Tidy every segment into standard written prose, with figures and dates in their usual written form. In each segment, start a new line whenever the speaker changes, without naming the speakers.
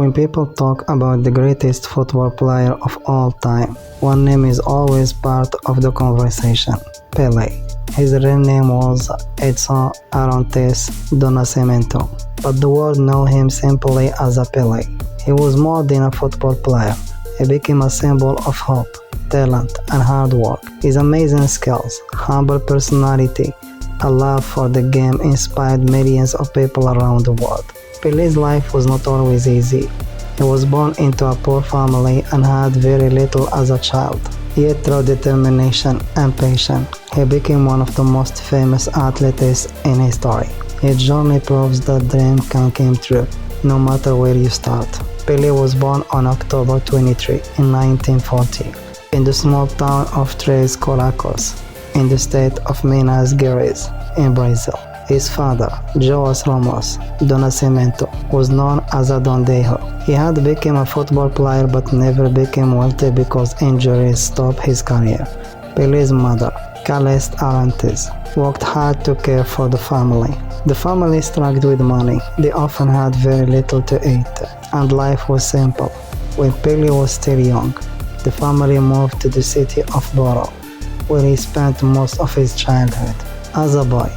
When people talk about the greatest football player of all time, one name is always part of the conversation: Pelé. His real name was Edson Arantes do Nascimento, but the world knew him simply as a Pelé. He was more than a football player. He became a symbol of hope, talent, and hard work. His amazing skills, humble personality, and love for the game inspired millions of people around the world. Pelé's life was not always easy. He was born into a poor family and had very little as a child. Yet through determination and patience, he became one of the most famous athletes in history. His journey proves that dreams can come true, no matter where you start. Pelé was born on October 23 in 1940 in the small town of Três Corações in the state of Minas Gerais in Brazil. His father, João Ramos do Nascimento, was known as a Dondinho. He had become a football player but never became wealthy because injuries stopped his career. Pelé's mother, Celeste Arantes, worked hard to care for the family. The family struggled with money. They often had very little to eat, and life was simple. When Pelé was still young, the family moved to the city of Boro, where he spent most of his childhood. As a boy,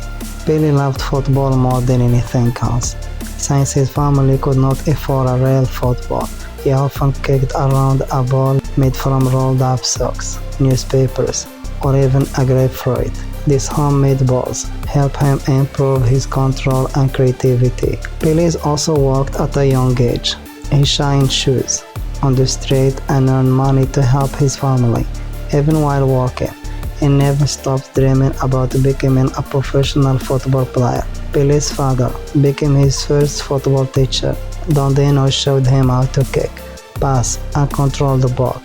Pelé loved football more than anything else. Since his family could not afford a real football, he often kicked around a ball made from rolled up socks, newspapers, or even a grapefruit. These homemade balls helped him improve his control and creativity. Pelé also worked at a young age. He shined shoes on the street and earned money to help his family. Even while working, he never stopped dreaming about becoming a professional football player. Pelé's father became his first football teacher. Dondinho showed him how to kick, pass, and control the ball.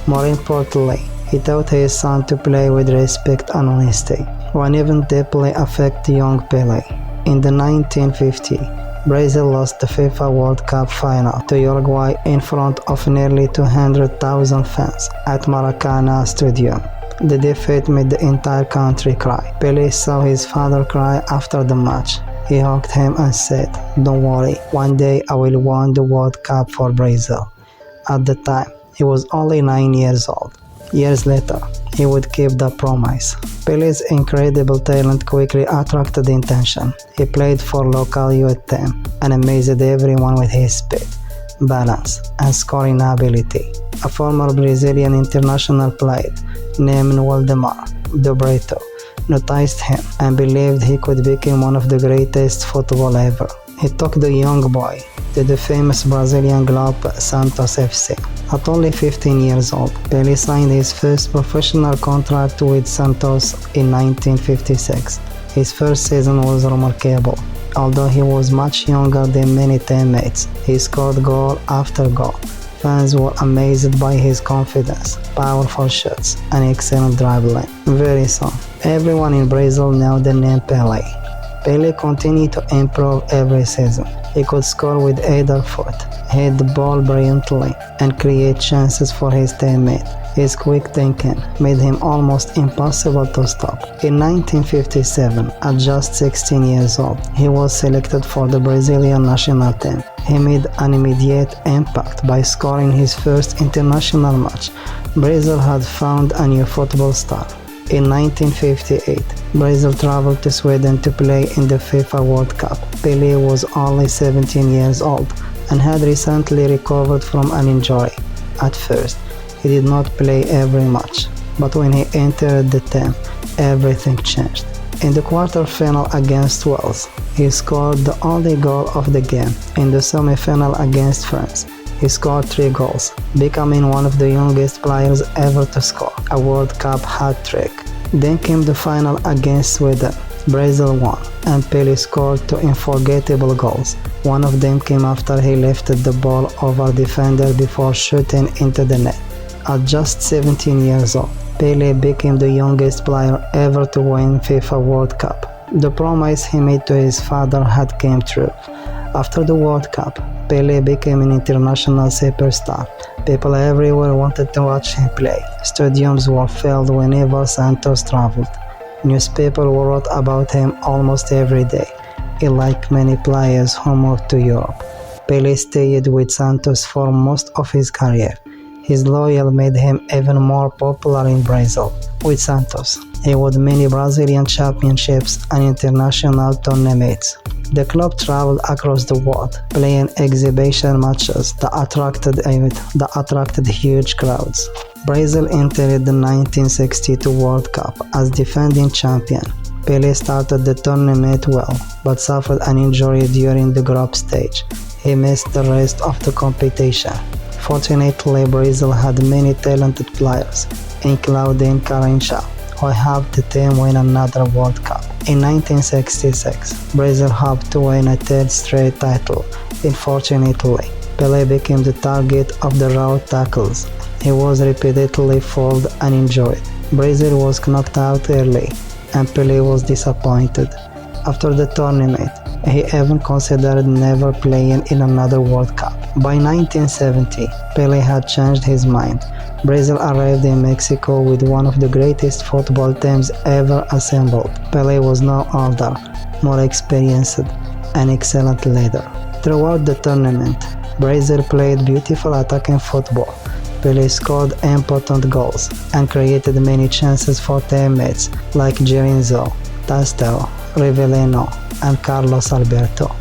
More importantly, he taught his son to play with respect and honesty. One event deeply affected young Pelé. In the 1950, Brazil lost the FIFA World Cup final to Uruguay in front of nearly 200,000 fans at Maracanã Stadium. The defeat made the entire country cry. Pelé saw his father cry after the match. He hugged him and said, "Don't worry, one day I will win the World Cup for Brazil." At the time, he was only 9 years old. Years later, he would keep the promise. Pelé's incredible talent quickly attracted attention. He played for local youth team and amazed everyone with his speed, balance, and scoring ability. A former Brazilian international player named Waldemar de Brito noticed him and believed he could become one of the greatest football ever. He took the young boy to the famous Brazilian club Santos FC. At only 15 years old, Pelé signed his first professional contract with Santos in 1956. His first season was remarkable. Although he was much younger than many teammates, he scored goal after goal. Fans were amazed by his confidence, powerful shots, and excellent dribbling. Very soon, everyone in Brazil knew the name Pelé. Pelé continued to improve every season. He could score with either foot, hit the ball brilliantly, and create chances for his teammates. His quick thinking made him almost impossible to stop. In 1957, at just 16 years old, he was selected for the Brazilian national team. He made an immediate impact by scoring his first international match. Brazil had found a new football star. In 1958, Brazil traveled to Sweden to play in the FIFA World Cup. Pelé was only 17 years old and had recently recovered from an injury. At first, he did not play every match, but when he entered the team, everything changed. In the quarterfinal against Wales, he scored the only goal of the game. In the semi-final against France, he scored 3 goals, becoming one of the youngest players ever to score a World Cup hat-trick. Then came the final against Sweden. Brazil won, and Pelé scored 2 unforgettable goals. One of them came after he lifted the ball over a defender before shooting into the net. At just 17 years old, Pelé became the youngest player ever to win FIFA World Cup. The promise he made to his father had come true. After the World Cup, Pelé became an international superstar. People everywhere wanted to watch him play. Stadiums were filled whenever Santos traveled. Newspapers wrote about him almost every day. Like many players who moved to Europe, Pelé stayed with Santos for most of his career. His loyalty made him even more popular in Brazil. With Santos, he won many Brazilian championships and international tournaments. The club traveled across the world, playing exhibition matches that attracted huge crowds. Brazil entered the 1962 World Cup as defending champion. Pelé started the tournament well, but suffered an injury during the group stage. He missed the rest of the competition. Fortunately, Brazil had many talented players, including Carincha, who helped the team win another World Cup. In 1966, Brazil hoped to win a third straight title. Unfortunately, Pelé became the target of the raw tackles. He was repeatedly fouled and injured. Brazil was knocked out early, and Pelé was disappointed. After the tournament, he even considered never playing in another World Cup. By 1970, Pelé had changed his mind. Brazil arrived in Mexico with one of the greatest football teams ever assembled. Pelé was now older, more experienced, an excellent leader. Throughout the tournament, Brazil played beautiful attacking football. Pelé scored important goals and created many chances for teammates like Girinzo, Tastel, Rivellino, and Carlos Alberto.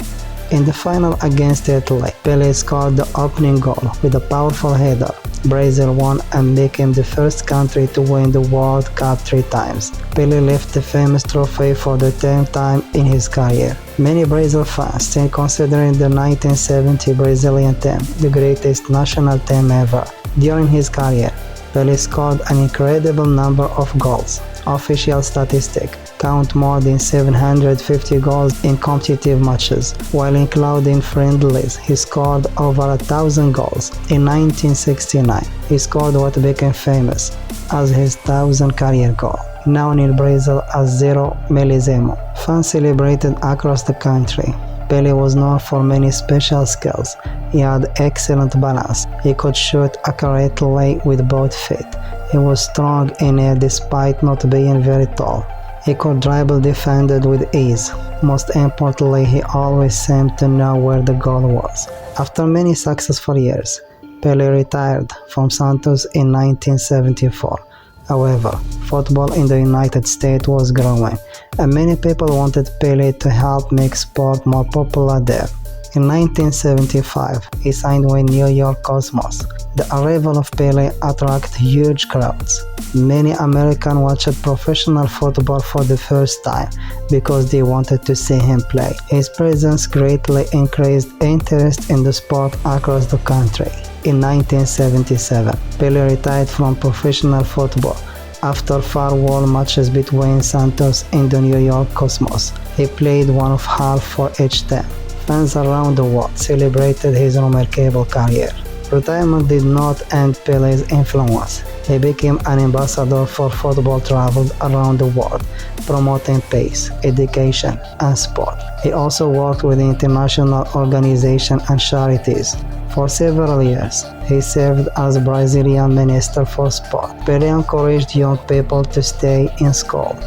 In the final against Italy, Pelé scored the opening goal with a powerful header. Brazil won and became the first country to win the World Cup 3 times. Pelé left the famous trophy for the 10th time in his career. Many Brazil fans still considering the 1970 Brazilian team the greatest national team ever. During his career, Pelé scored an incredible number of goals. Official statistics count more than 750 goals in competitive matches, while including friendlies, he scored over 1,000 goals. In 1969, he scored what became famous as his 1,000th career goal, known in Brazil as Zero Milésimo. Fans celebrated across the country. Pelé was known for many special skills. He had excellent balance. He could shoot accurately with both feet. He was strong in air despite not being very tall. He could dribble defenders with ease. Most importantly, he always seemed to know where the goal was. After many successful years, Pelé retired from Santos in 1974. However, football in the United States was growing, and many people wanted Pelé to help make sport more popular there. In 1975, he signed with New York Cosmos. The arrival of Pelé attracted huge crowds. Many Americans watched professional football for the first time because they wanted to see him play. His presence greatly increased interest in the sport across the country. In 1977, Pelé retired from professional football after farewell matches between Santos and the New York Cosmos. He played one of half for each team. Fans around the world celebrated his remarkable career. Retirement did not end Pelé's influence. He became an ambassador for football, traveled around the world, promoting peace, education, and sport. He also worked with international organizations and charities. For several years, he served as Brazilian Minister for Sport. Pelé encouraged young people to stay in school,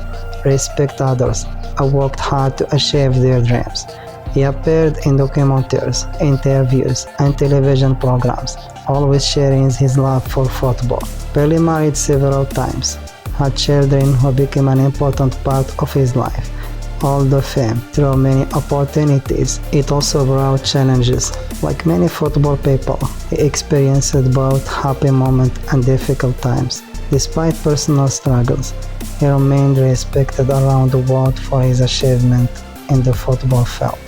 respect others, and worked hard to achieve their dreams. He appeared in documentaries, interviews, and television programs, always sharing his love for football. Pelé married several times, had children who became an important part of his life. Although fame through many opportunities, it also brought challenges. Like many football people, he experienced both happy moments and difficult times. Despite personal struggles, he remained respected around the world for his achievement in the football field.